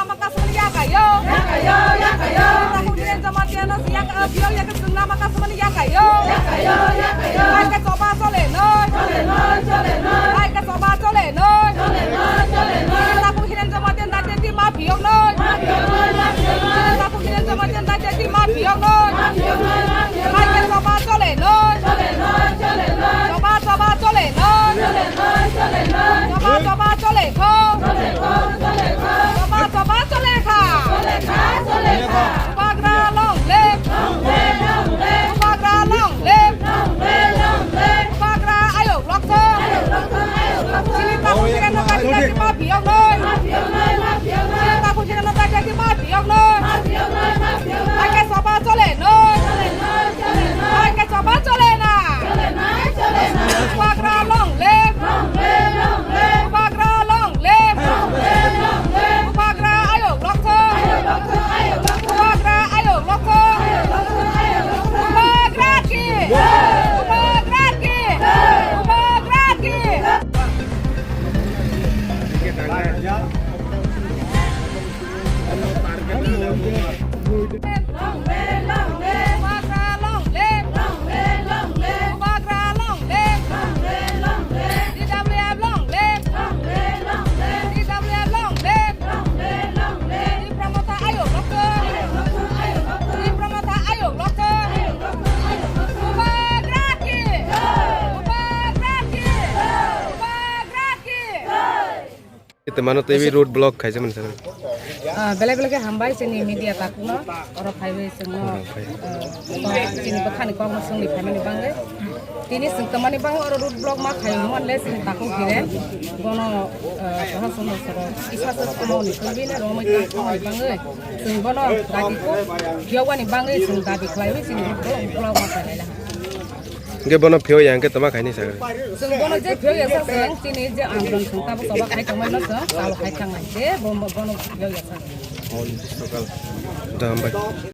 maka semani ya kayo. Aku kirim sama dia nasi yang biar ya kesuna maka semani ya kayo. Hai ke coba soleh noi. Hai ke coba soleh noi. Aku kirim sama dia nanti di ma biok noi. Aku kirim sama dia nanti di ma biok noi. Hai ke coba soleh noi. Coba soleh noi. Coba soleh kau. Coba soleh kau. Bagra long lip. Bagra long lip. Bagra ayo lokter. Sini takut jangan nak jadi mati yang noi. Sini takut jangan nak jadi mati yang noi. Ayo coba soleh noi. Ayo coba soleh na. Bagra long lip. Bagra long lip. Bagra ayo lokter. Bagra ayo lokter. Bagraki. Bagraki. Bagraki. Bagra long lip. Bagra long lip. DWF long lip. DWF long lip. Di Pramata ayo lokter. Di Pramata ayo lokter. Bagraki. Bagraki. Bagraki. Itu mana TV road block kayak mana sana? Bela-bela ke hambai sini media takuna orang highway semua sini bukan ikut musuh di family bangge ini teman di bangge orang road block mak kayu mon les sini takut kiren bono orang semua soro isma semua ni kulbina romai takut di bangge sini bono daki ko kiawan di bangge sini daki highway sini road block mak kayu lah Enggak bono pio yang ke tempat kayak ini saya. sini bono je pio ya sah sini je ambil sini tapi sobat kayu kemana nasa kalau kayu cangan je bono pio ya sah Udah sampai.